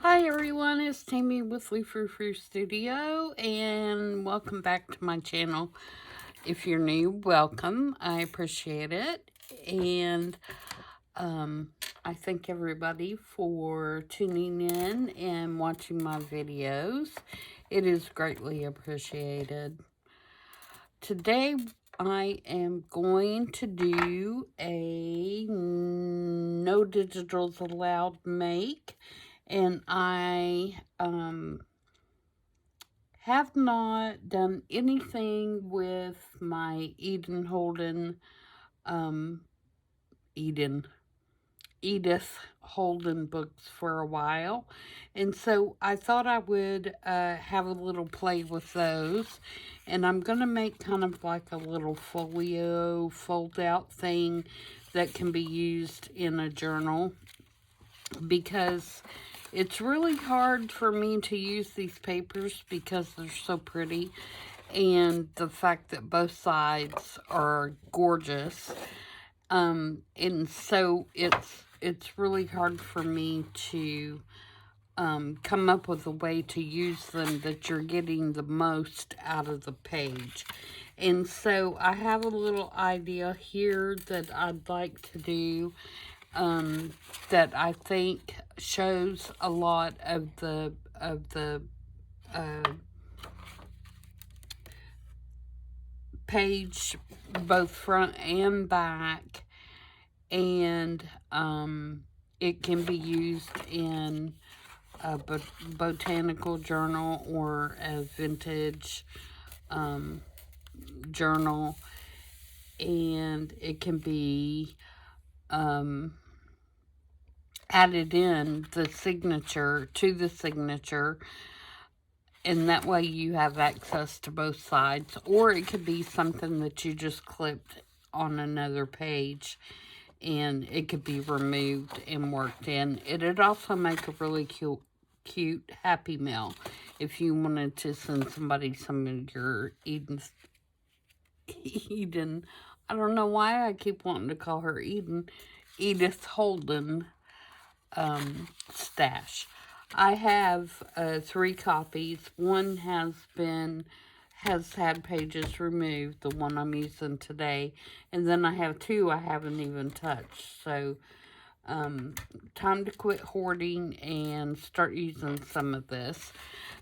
Hi everyone, it's Tammy with Frou-frou Studio, and welcome back to my channel. If you're new, welcome. I appreciate it, and I thank everybody for tuning in and watching my videos. It is greatly appreciated. Today, I am going to do a no digitals allowed make. And I have not done anything with my um, Eden, Edith Holden books for a while. And so I thought I would have a little play with those. And I'm going to make kind of like a little folio fold out thing that can be used in a journal, because it's really hard for me to use these papers because they're so pretty, and the fact that both sides are gorgeous. And so it's really hard for me to come up with a way to use them that you're getting the most out of the page. And so I have a little idea here that I'd like to do, that I think shows a lot of the uh, page, both front and back, and it can be used in a botanical journal or a vintage journal, and it can be added in the signature to the signature, and that way you have access to both sides. Or it could be something that you just clipped on another page and it could be removed and worked in. It'd also make a really cute Happy Mail if you wanted to send somebody some of your Eden. I don't know why I keep wanting to call her Eden. Edith Holden stash. I have 3 copies. One has had pages removed, the one I'm using today, and then I have 2 I haven't even touched. So time to quit hoarding and start using some of this.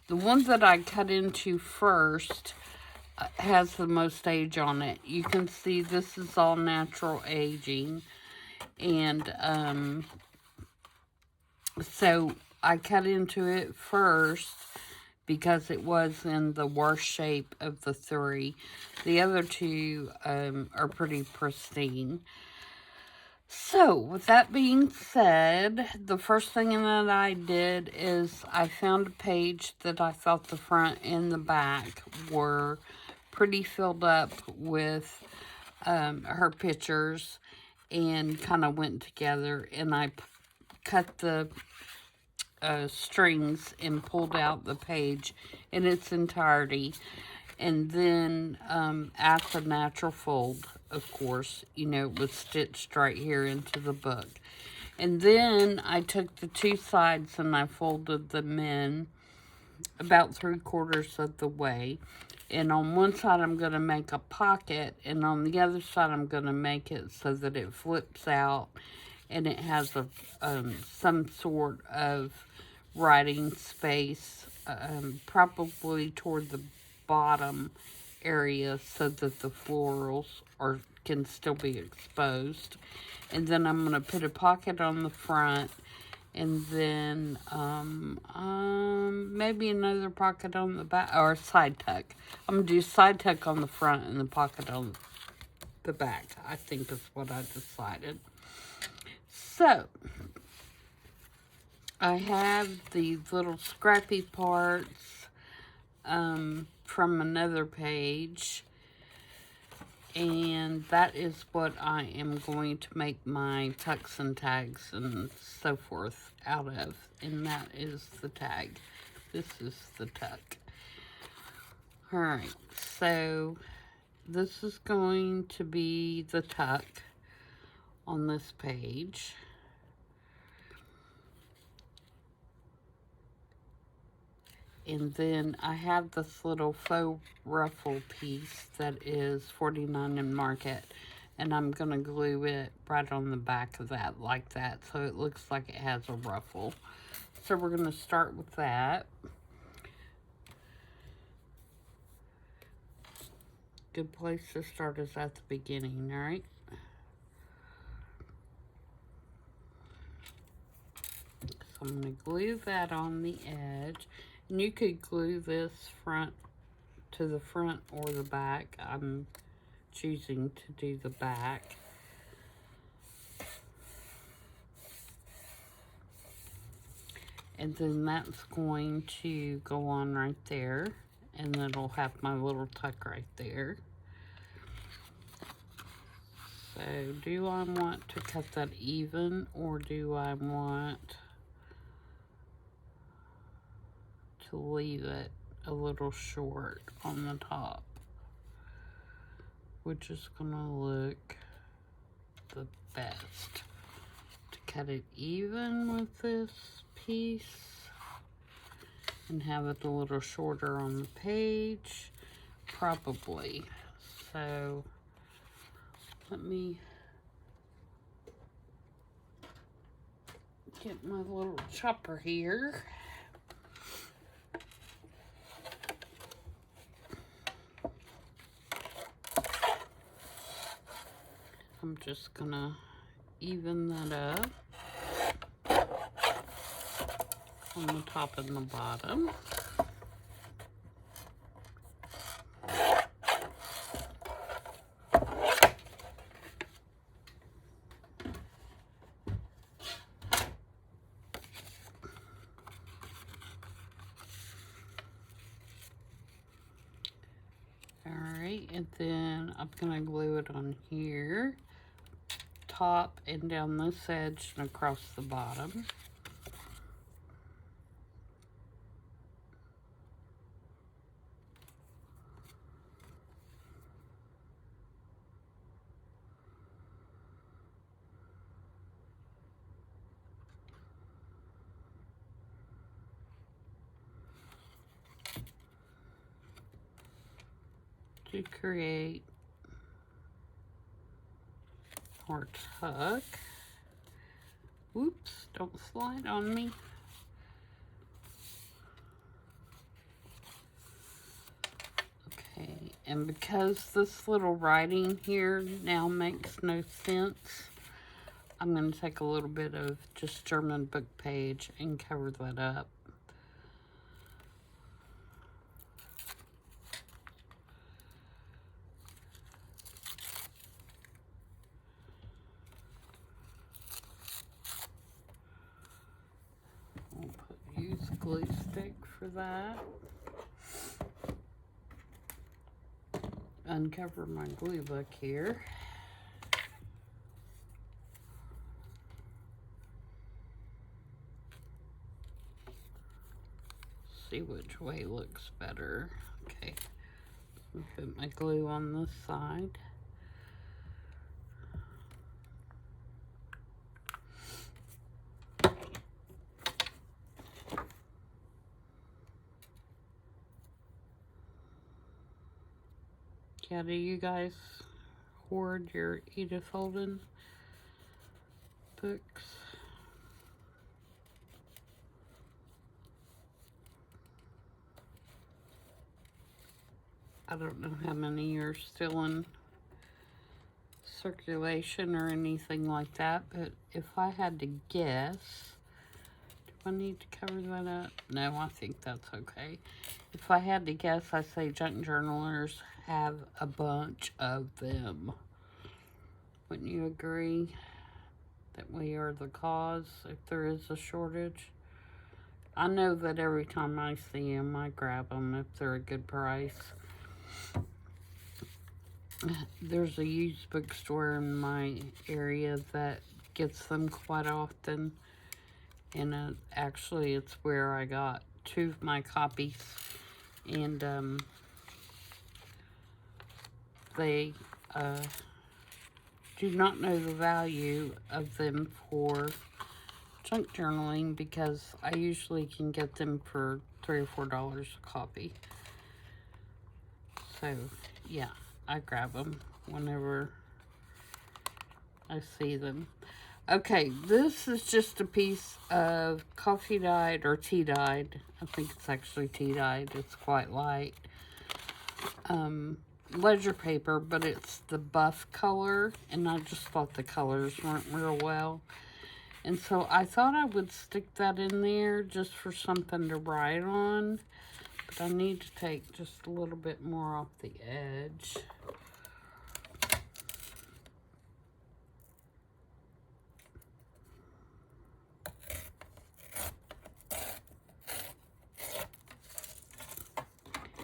The one that I cut into first has the most age on it. You can see this is all natural aging, and so I cut into it first because it was in the worst shape of the 3. The other 2 are pretty pristine. So, with that being said, the first thing that I did is I found a page that I thought the front and the back were pretty filled up with her pictures, and kind of went together, and I cut the strings and pulled out the page in its entirety, and then at the natural fold, of course, it was stitched right here into the book. And then I took the 2 sides and I folded them in about 3/4 of the way. And on one side I'm going to make a pocket, and on the other side I'm going to make it so that it flips out and it has some sort of writing space, probably toward the bottom area, so that the florals can still be exposed. And then I'm going to put a pocket on the front, and then maybe another pocket on the back, or side tuck. I'm going to do side tuck on the front and the pocket on the back, I think is what I decided. So, I have these little scrappy parts from another page, and that is what I am going to make my tucks and tags and so forth out of, and that is the tag. This is the tuck. Alright, so this is going to be the tuck on this page. And then I have this little faux ruffle piece that is $49 in Market. And I'm going to glue it right on the back of that like that. So it looks like it has a ruffle. So we're going to start with that. Good place to start is at the beginning, right? So I'm going to glue that on the edge. And you could glue this front to the front or the back. I'm choosing to do the back. And then that's going to go on right there. And then it'll have my little tuck right there. So do I want to cut that even, or do I want to leave it a little short on the top? Which is gonna look the best. To cut it even with this piece and have it a little shorter on the page, probably. So let me get my little chopper here. I'm just gonna even that up on the top and the bottom. Alright, and then I'm gonna glue it on here, top and down this edge and across the bottom. To create our tuck. Whoops, don't slide on me. Okay, and because this little writing here now makes no sense, I'm going to take a little bit of just German book page and cover that up. Use glue stick for that. Uncover my glue book here. See which way looks better. Okay, put my glue on this side. Yeah, do you guys hoard your Edith Holden books? I don't know how many are still in circulation or anything like that, but if I had to guess, do I need to cover that up? No, I think that's okay. If I had to guess, I say junk journalers have a bunch of them. Wouldn't you agree that we are the cause if there is a shortage? I know that every time I see them, I grab them if they're a good price. There's a used bookstore in my area that gets them quite often, and actually it's where I got 2 of my copies, and they do not know the value of them for junk journaling because I usually can get them for $3 or $4 a copy. So, yeah, I grab them whenever I see them. Okay, this is just a piece of coffee dyed or tea dyed. I think it's actually tea dyed. It's quite light. Ledger paper, but it's the buff color, and I just thought the colors weren't real well. And so I thought I would stick that in there just for something to write on. But I need to take just a little bit more off the edge.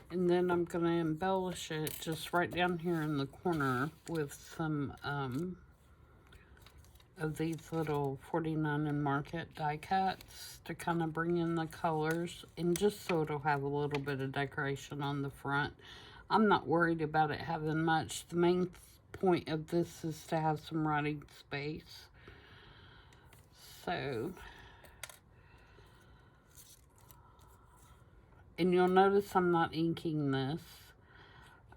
And then I'm going to embellish it just right down here in the corner with some of these little 49 and Market die cuts to kind of bring in the colors, and just so it'll have a little bit of decoration on the front. I'm not worried about it having much. The main point of this is to have some writing space. So, and you'll notice I'm not inking this.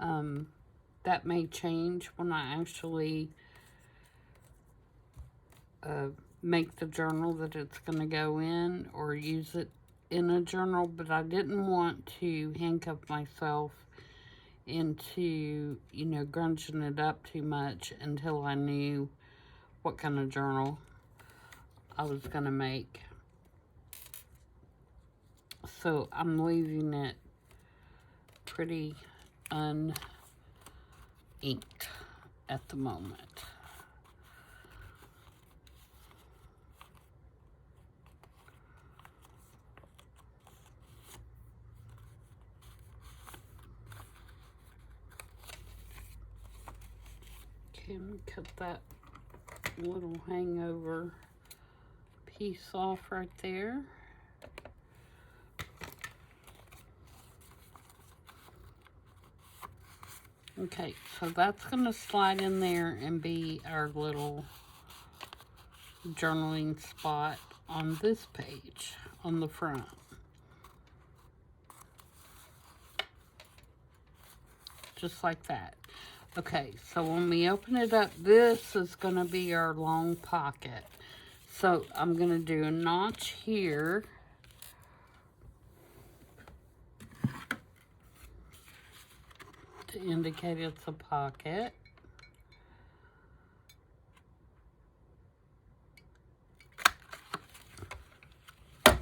That may change when I actually make the journal that it's going to go in, or use it in a journal, but I didn't want to handcuff myself into, you know, grunging it up too much until I knew what kind of journal I was going to make. So I'm leaving it pretty uninked at the moment. Okay, I'm going to cut that little hangover piece off right there. Okay, so that's going to slide in there and be our little journaling spot on this page, on the front. Just like that. Okay, so when we open it up, this is going to be our long pocket. So I'm going to do a notch here. To indicate it's a pocket. I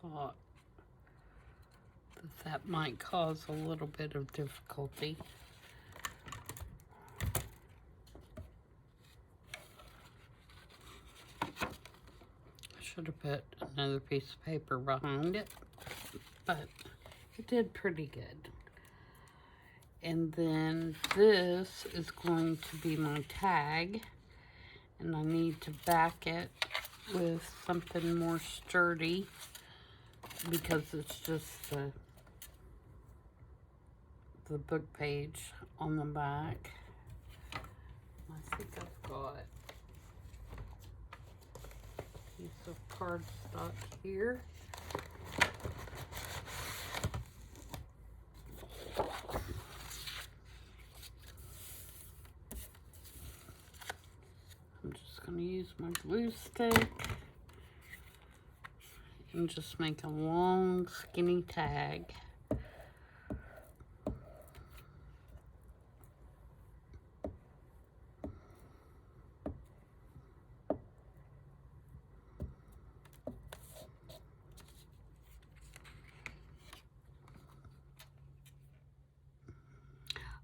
thought that might cause a little bit of difficulty. I should have put another piece of paper behind it, but it did pretty good. And then this is going to be my tag, and I need to back it with something more sturdy because it's just the book page on the back. I think I've got a piece of cardstock here. I'm just going to use my glue stick and just make a long skinny tag.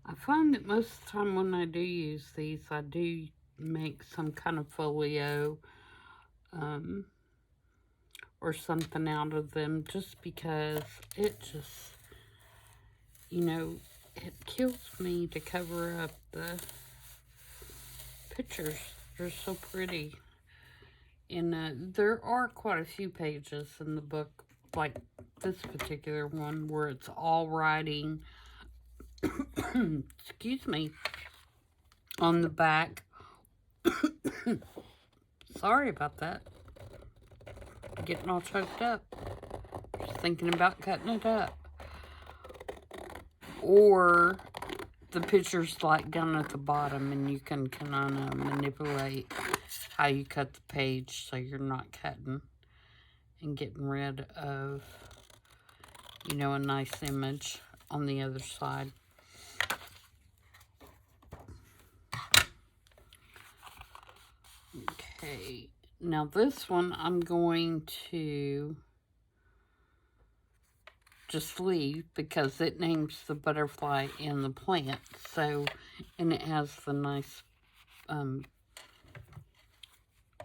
I find that most of the time when I do use these, I do make some kind of folio or something out of them, just because it just, you know, it kills me to cover up the pictures. They're so pretty. And there are quite a few pages in the book, like this particular one, where it's all writing, excuse me, on the back, Sorry about that. Getting all choked up. Just thinking about cutting it up. Or the picture's like down at the bottom and you can kind of manipulate how you cut the page so you're not cutting and getting rid of, you know, a nice image on the other side. Okay, now this one I'm going to just leave because it names the butterfly and the plant. So, and it has the nice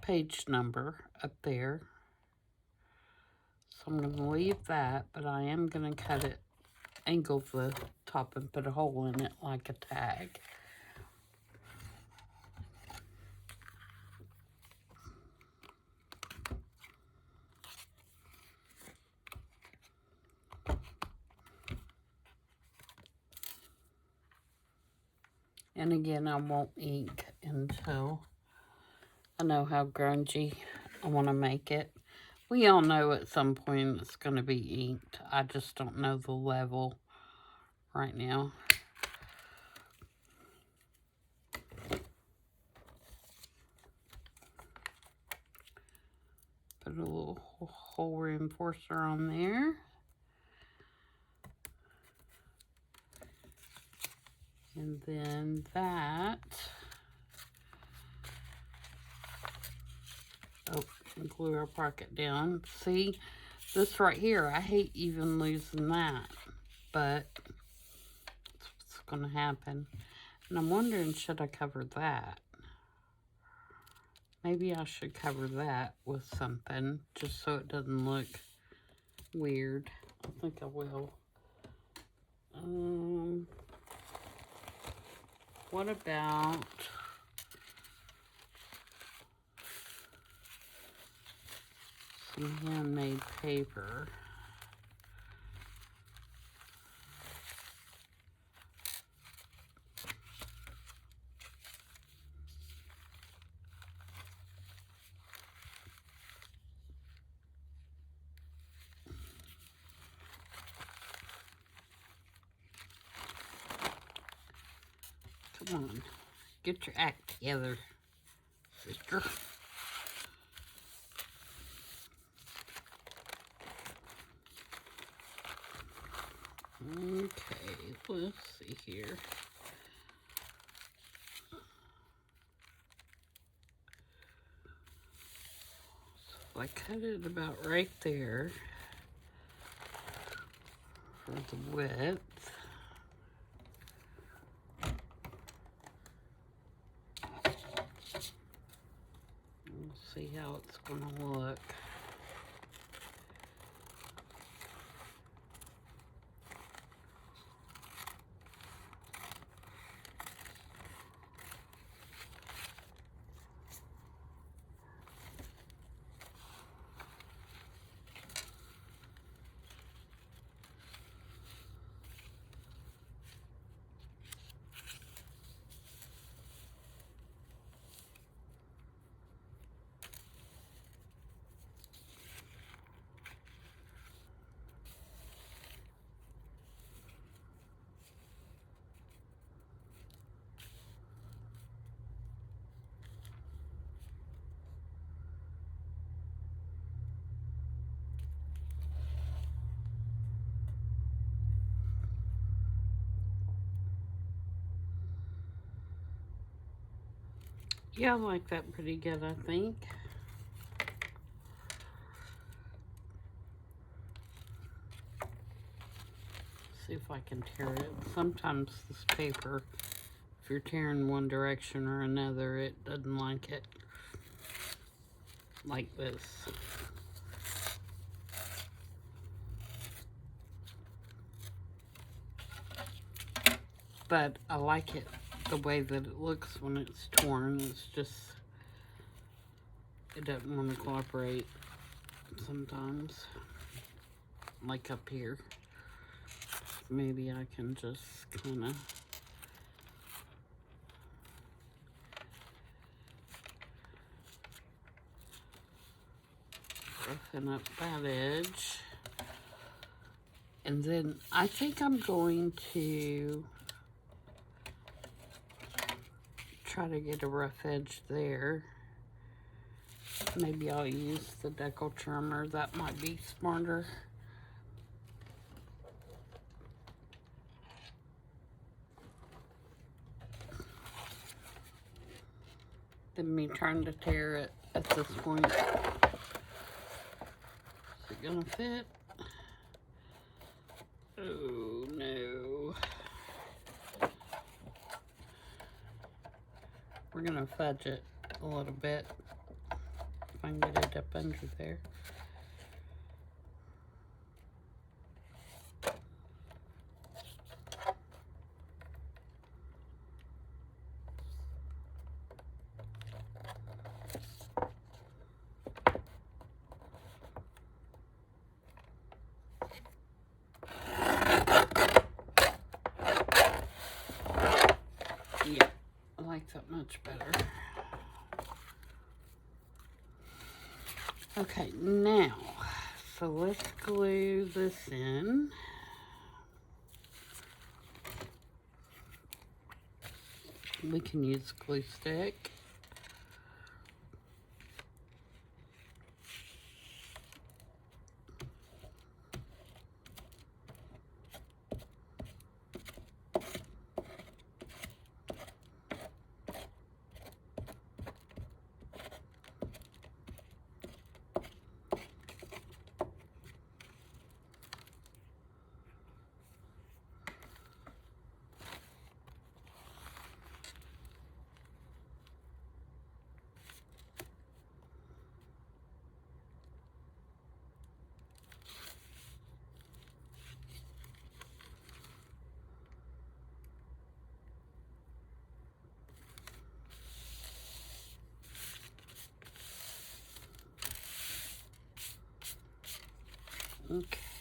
page number up there. So I'm going to leave that, but I am going to cut it, angle the top and put a hole in it like a tag. And again, I won't ink until I know how grungy I want to make it. We all know at some point it's going to be inked. I just don't know the level right now. Put a little hole reinforcer on there. And then that. Oh, and glue our pocket down. See, this right here, I hate even losing that. But that's what's going to happen. And I'm wondering, should I cover that? Maybe I should cover that with something, just so it doesn't look weird. I think I will. What about some handmade paper? Come on, get your act together, sister. Okay, let's see here. So I cut it about right there for the width. We'll see how it's going to look. Yeah, I like that pretty good, I think. See if I can tear it. Sometimes this paper, if you're tearing one direction or another, it doesn't like it. Like this. But I like it the way that it looks when it's torn. It's just, it doesn't want to cooperate sometimes. Like up here. Maybe I can just kind of roughen up that edge. And then I think I'm going to try to get a rough edge there. Maybe I'll use the decal trimmer. That might be smarter. Than me trying to tear it at this point. Is it gonna fit? Oh no. We're gonna fudge it a little bit. If I can get it up under there. Yeah, I like that much better. Okay, now, so let's glue this in. We can use glue stick.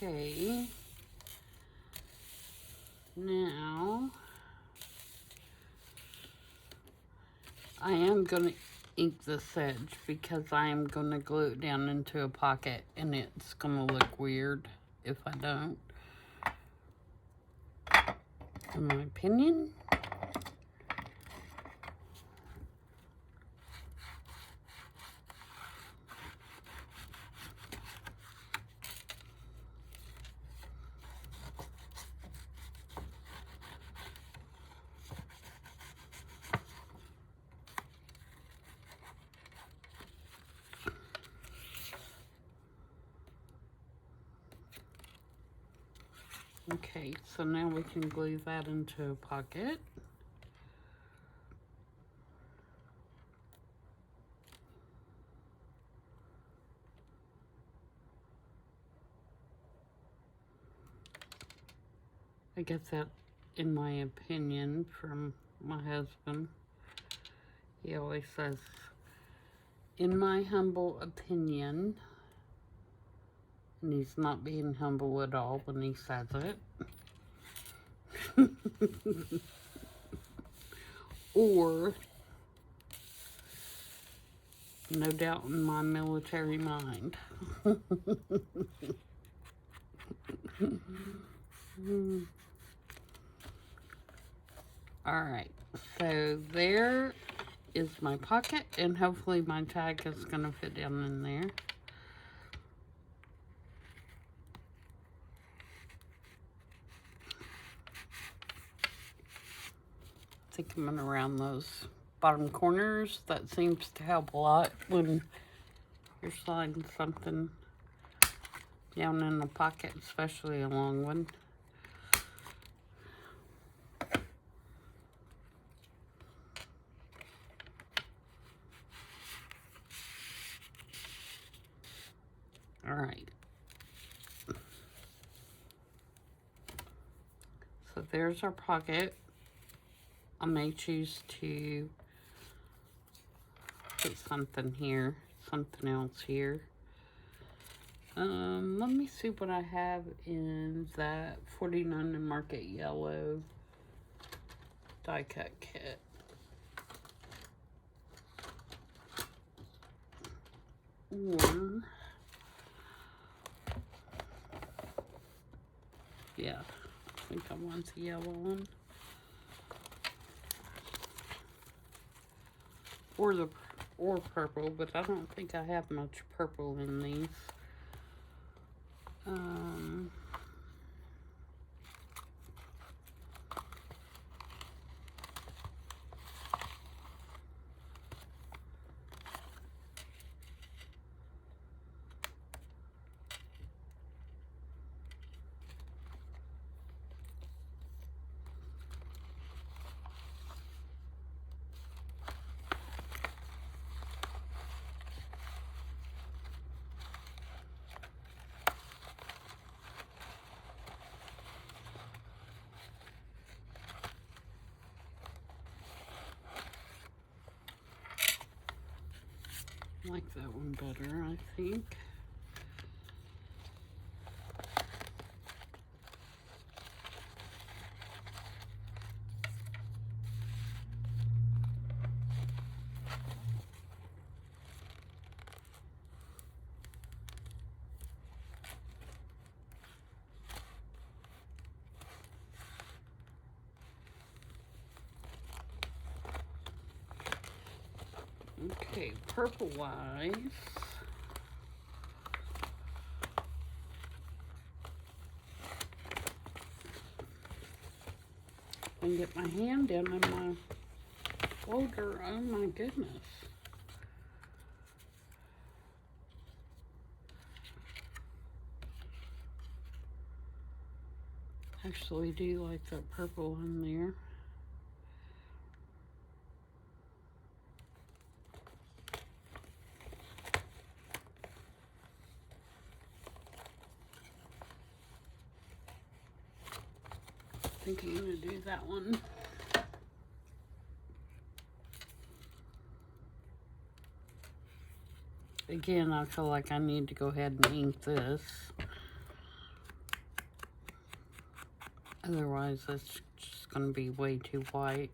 Okay, now I am going to ink this edge because I am going to glue it down into a pocket and it's going to look weird if I don't, in my opinion. Okay, so now we can glue that into a pocket. I get that, in my opinion, from my husband. He always says, in my humble opinion, and he's not being humble at all when he says it. Or, no doubt in my military mind. Alright, so there is my pocket, and hopefully my tag is going to fit down in there. I think I'm going to round those bottom corners. That seems to help a lot when you're sliding something down in the pocket, especially a long one. All right. So there's our pocket. I may choose to put something here, something else here. Let me see what I have in that 49 to Market Yellow die cut kit. Or Yeah, I think I want the yellow one. Or purple, but I don't think I have much purple in these. I like that one better, I think. Okay, purple-wise, and get my hand down in my folder. Oh my goodness. Actually do like that purple in there. I think I'm gonna do that one. Again, I feel like I need to go ahead and ink this. Otherwise, it's just going to be way too white.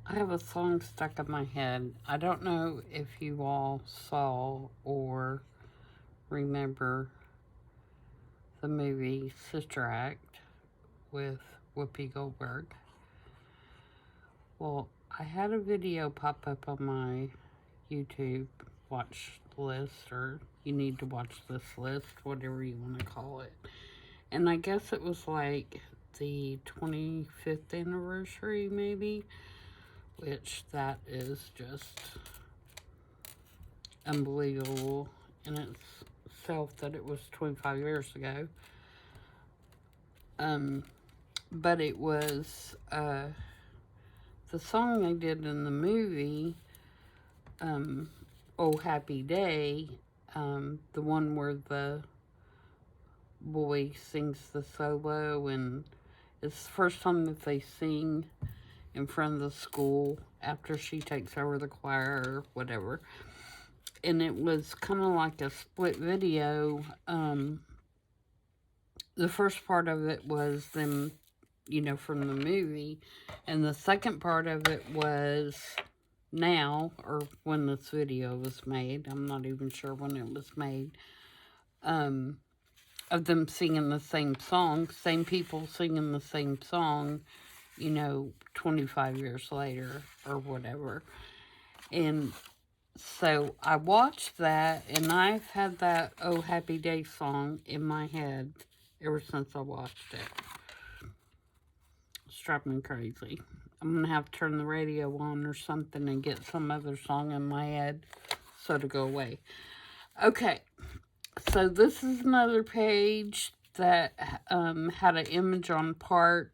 I have a song stuck in my head. I don't know if you all saw or remember the movie Sister Act with Whoopi Goldberg. Well, I had a video pop up on my YouTube watch list, or you need to watch this list, whatever you want to call it. And I guess it was like the 25th anniversary, maybe, which that is just unbelievable in itself that it was 25 years ago. But it was the song they did in the movie, Oh Happy Day, the one where the boy sings the solo, and it's the first time that they sing in front of the school after she takes over the choir or whatever. And it was kind of like a split video. The first part of it was them, you know, from the movie, and the second part of it was now, or when this video was made. I'm not even sure when it was made. Of them singing the same song, same people singing the same song, you know, 25 years later or whatever. And so I watched that, and I've had that Oh Happy Day song in my head ever since I watched it. It's driving me crazy. I'm going to have to turn the radio on or something and get some other song in my head so to go away. Okay, so this is another page that had an image on part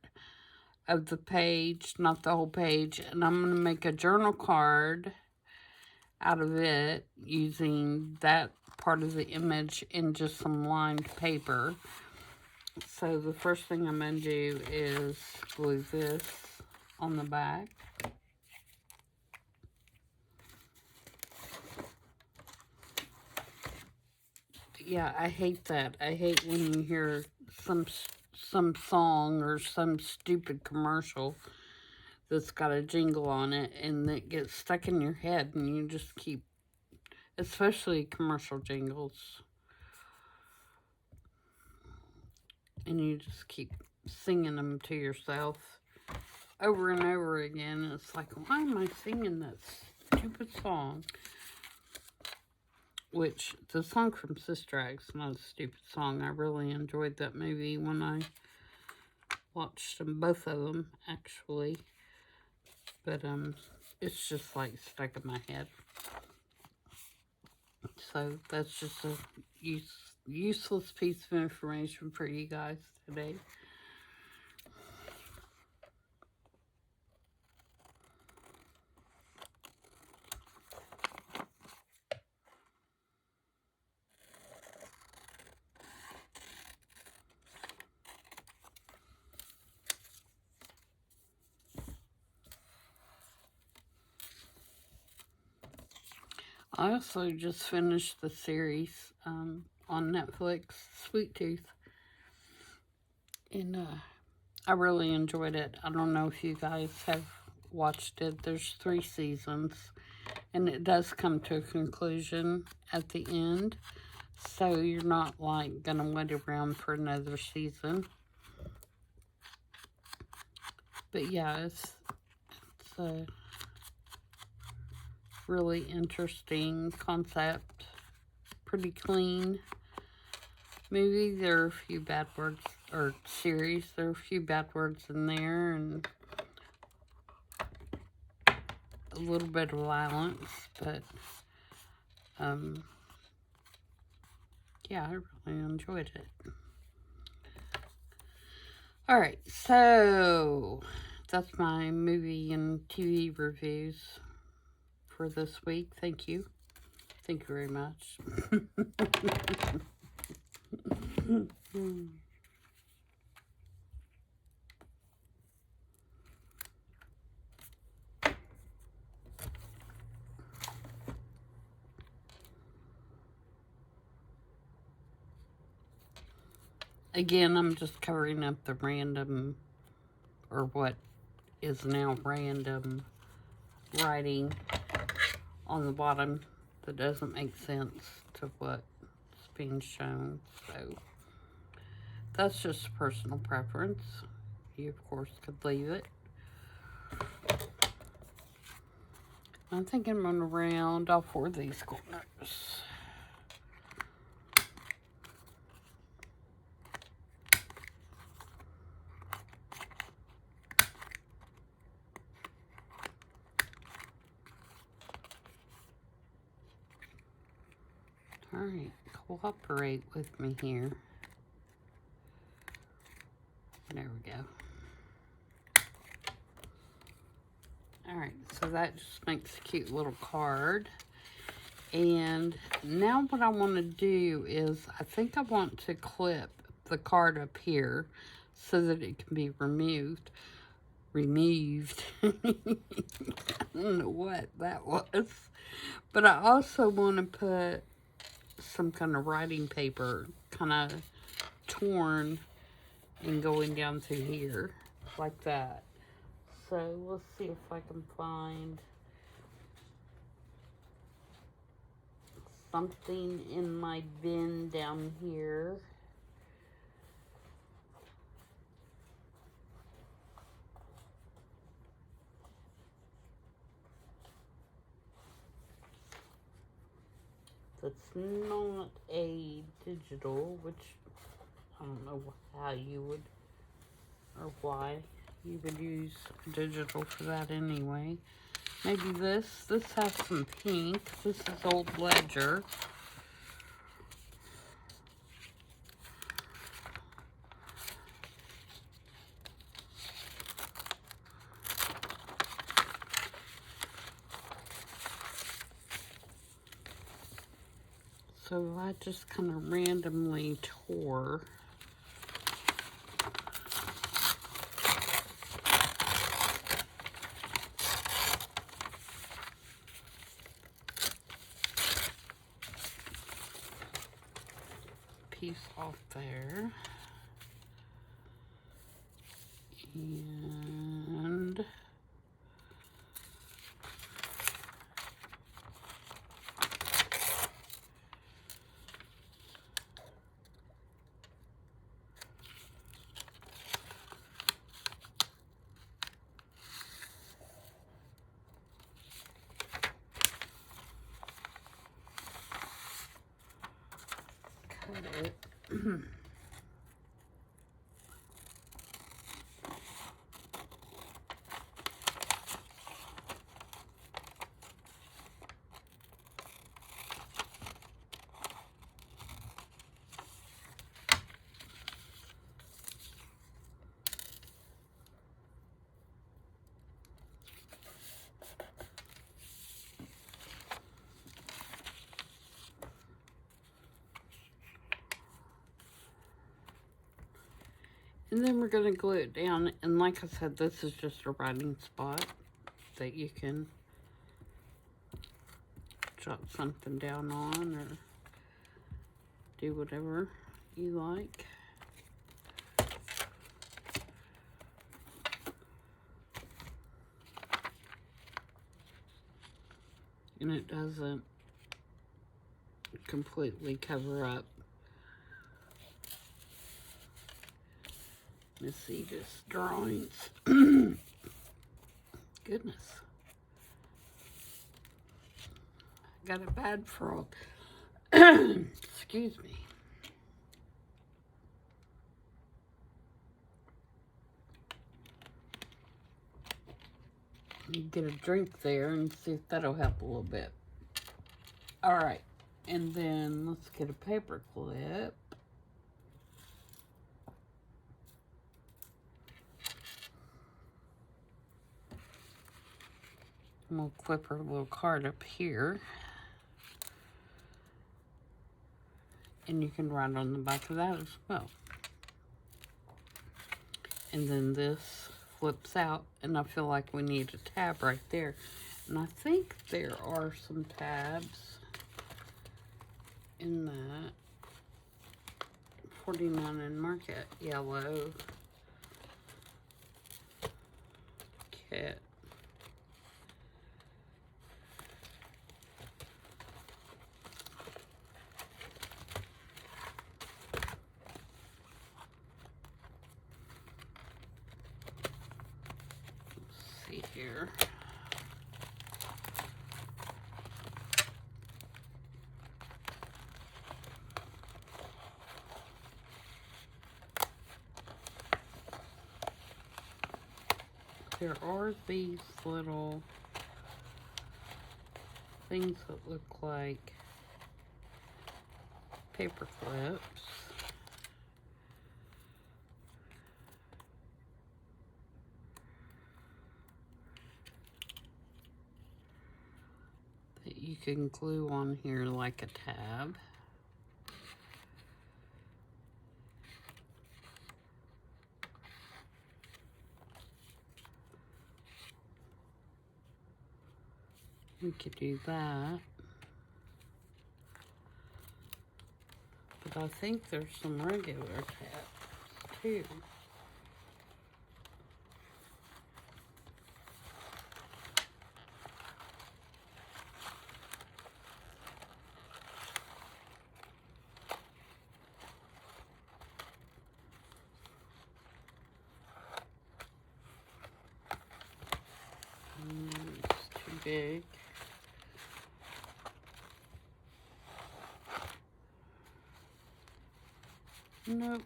of the page, not the whole page, and I'm going to make a journal card out of it using that part of the image in just some lined paper. So the first thing I'm going to do is glue this on the back. Yeah, I hate that. I hate when you hear some song or some stupid commercial that's got a jingle on it and it gets stuck in your head and you just keep, especially commercial jingles, and you just keep singing them to yourself over and over again. It's like, why am I singing that stupid song? Which, the song from Sister Act's not a stupid song. I really enjoyed that movie when I watched them, both of them, actually. But, it's just, like, stuck in my head. So, that's just a useless piece of information for you guys today. I also just finished the series on Netflix, Sweet Tooth, and I really enjoyed it. I don't know if you guys have watched it. There's 3 seasons, and it does come to a conclusion at the end, so you're not like gonna wait around for another season. But yeah, it's a really interesting concept, pretty clean movie. There are a few bad words, or series, there are a few bad words in there, and a little bit of violence, but yeah, I really enjoyed it. Alright, so that's my movie and TV reviews for this week. Thank you. Thank you very much. Again, I'm just covering up the random, or what is now random, writing on the bottom that doesn't make sense to what's being shown. So that's just personal preference. You, of course, could leave it. I think I'm going to round all 4 of these corners. Alright, cooperate with me here. There we go. Alright, so that just makes a cute little card. And now what I want to do is, I think I want to clip the card up here so that it can be removed. I don't know what that was. But I also want to put some kind of writing paper, kind of torn and going down through here, like that. So, let's see if I can find something in my bin down here. That's not a digital, which I don't know how you would, or why You would use digital for that anyway. Maybe this. This has some pink. This is Old Ledger. So I just kind of randomly tore. Piece off there. And cut it. And then we're going to glue it down. And like I said, this is just a writing spot that you can jot something down on or do whatever you like. And it doesn't completely cover up Miss Edith's drawings. Goodness. Got a bad frog. Excuse me. You get a drink there and see if that'll help a little bit. All right. And then let's get a paper clip. And we'll clip our little card up here. And you can write on the back of that as well. And then this flips out, and I feel like we need a tab right there. And I think there are some tabs in that 49 and Market Yellow kit. Let's see here. There are these little things that look like paper clips. That you can glue on here like a tab. We could do that. But I think there's some regular tabs too. It's too big. Nope.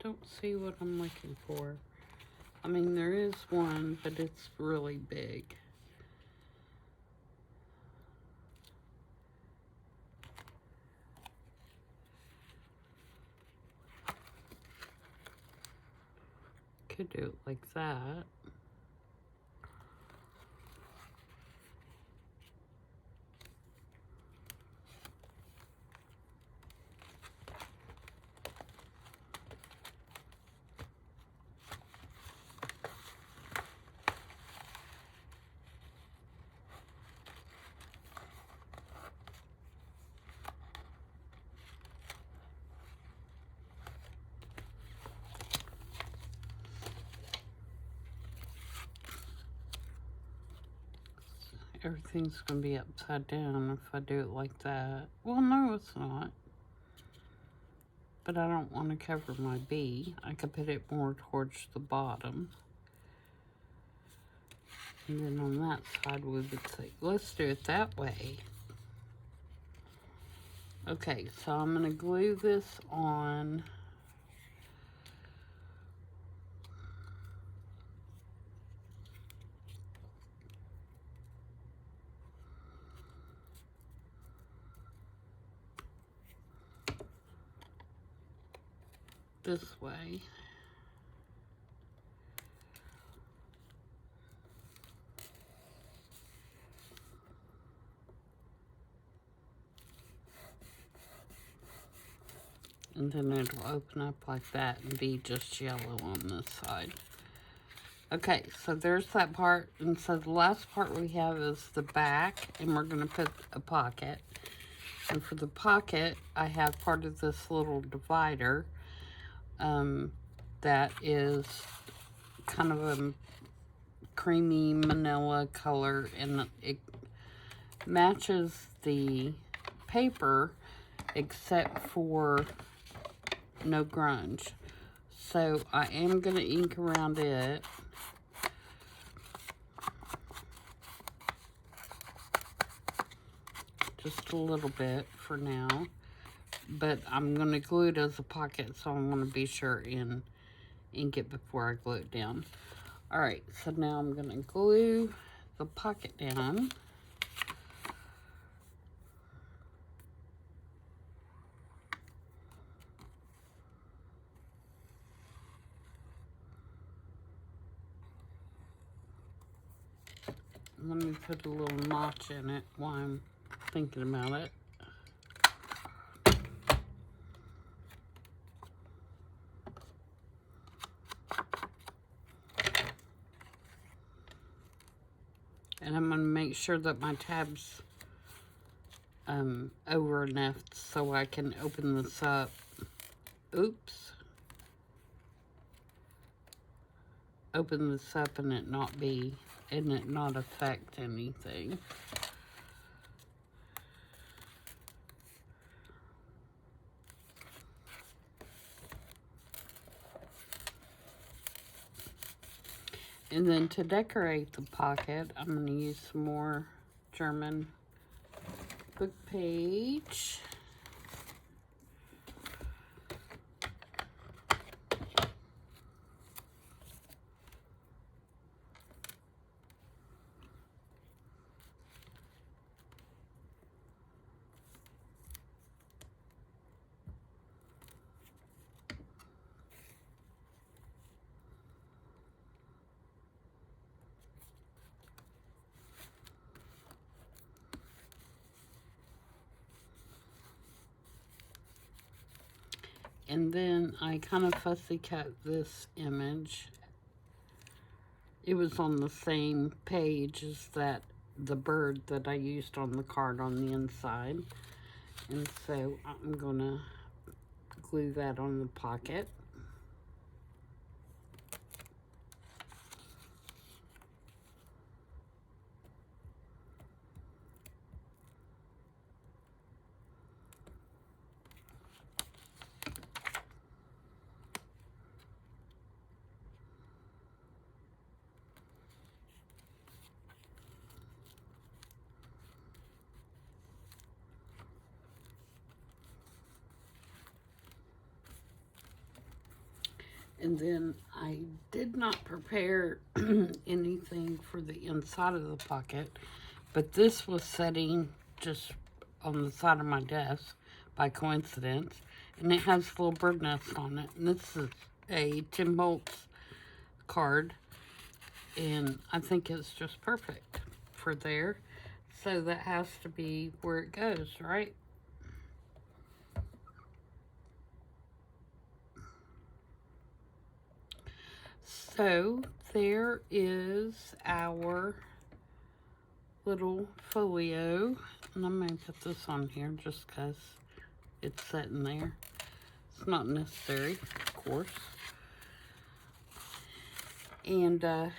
Don't see what I'm looking for. I mean, there is one, but it's really big. Could do it like that. Everything's going to be upside down if I do it like that. Well, no, it's not. But I don't want to cover my B. I could put it more towards the bottom. And then on that side, we would say, let's do it that way. Okay, so I'm going to glue this on. This way. And then it'll open up like that and be just yellow on this side. Okay, so there's that part. And so the last part we have is the back, and we're going to put a pocket. And for the pocket, I have part of this little divider that is kind of a creamy manila color, and it matches the paper except for no grunge. So I am going to ink around it. Just a little bit for now. But I'm going to glue it as a pocket, so I'm going to be sure and ink it before I glue it down. Alright, so now I'm going to glue the pocket down. Let me put a little notch in it while I'm thinking about it. And I'm going to make sure that my tab's over enough so I can open this up. Oops. Open this up and it not affect anything. And then to decorate the pocket, I'm going to use some more German book page. And then I kind of fussy cut this image. It was on the same page as the bird that I used on the card on the inside. And so I'm gonna glue that on the pocket. And then I did not prepare anything for the inside of the pocket, but this was sitting just on the side of my desk by coincidence, and it has little bird nests on it. And this is a Tim Holtz card, and I think it's just perfect for there. So that has to be where it goes, right? So there is our little folio, and I'm going to put this on here just because it's sitting there. It's not necessary, of course. And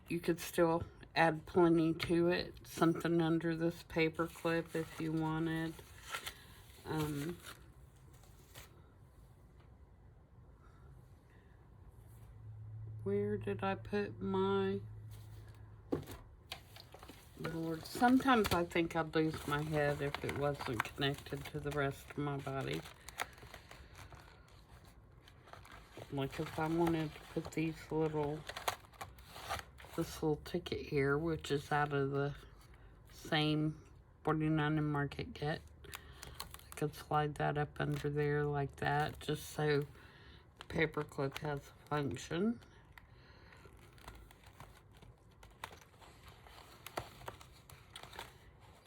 you could still add plenty to it. Something under this paper clip if you wanted. Where did I put my... Lord, sometimes I think I'd lose my head if it wasn't connected to the rest of my body. Like if I wanted to put this little ticket here, which is out of the same 49 in Market Get, I could slide that up under there like that, just so the paper clip has a function.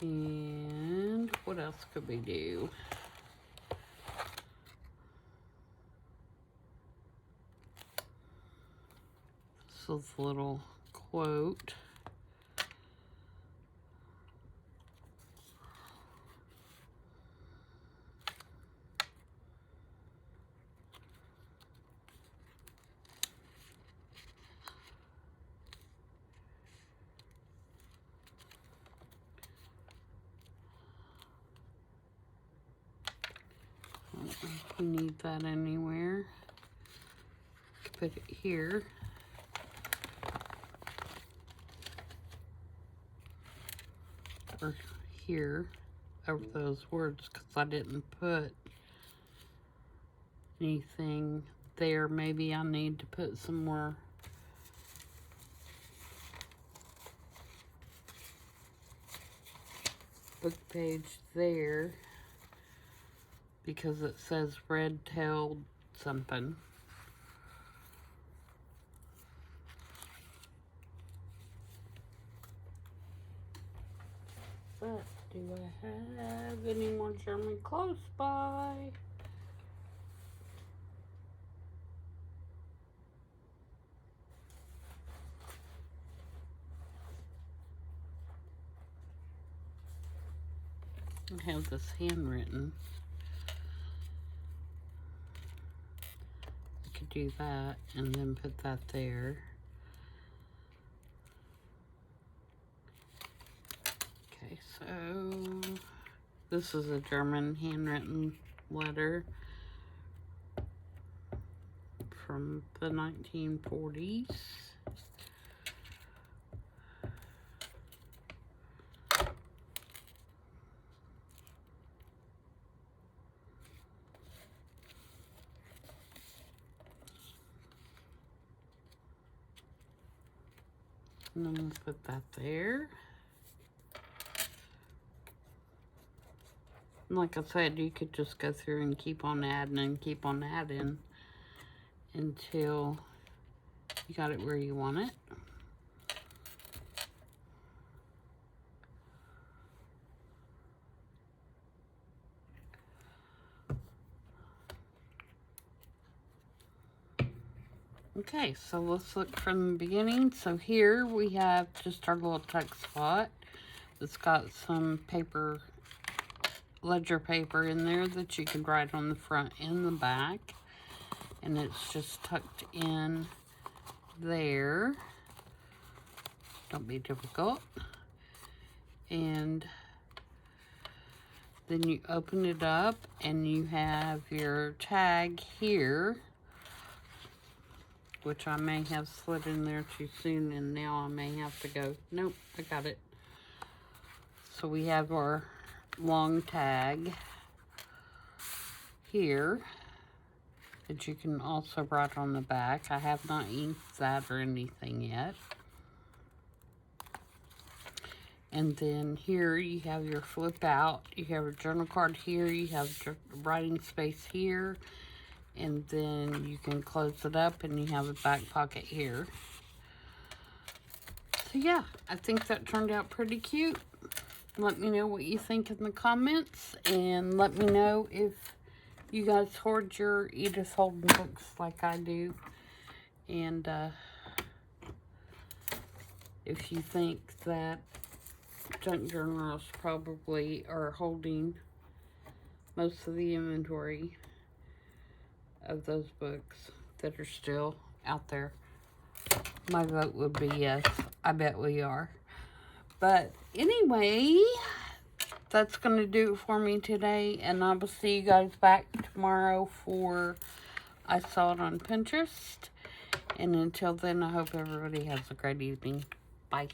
And what else could we do? This is a little quote. I don't know if we need that anywhere. Put it here. Or here over those words because I didn't put anything there. Maybe I need to put some more book page there because it says red-tailed something. But do I have any more German close by? I have this handwritten. I could do that and then put that there. Okay, so this is a German handwritten letter from the 1940s. And then we'll put that there. And like I said, you could just go through and keep on adding and keep on adding until you got it where you want it. Okay, so let's look from the beginning. So here we have just our little text spot. It's got some paper, ledger paper in there that you can write on the front and the back. And it's just tucked in there. Don't be difficult. And then you open it up and you have your tag here, which I may have slid in there too soon, and now I may have to go, nope, I got it. So we have our long tag here. that you can also write on the back. I have not inked that or anything yet. And then here you have your flip out. You have a journal card here. You have writing space here. And then you can close it up and you have a back pocket here. So yeah, I think that turned out pretty cute. Let me know what you think in the comments. And let me know if you guys hoard your Edith Holden books like I do. And if you think that junk journals probably are holding most of the inventory of those books that are still out there. My vote would be yes. I bet we are. But anyway, that's going to do it for me today. And I will see you guys back tomorrow for I Saw It on Pinterest. And until then, I hope everybody has a great evening. Bye.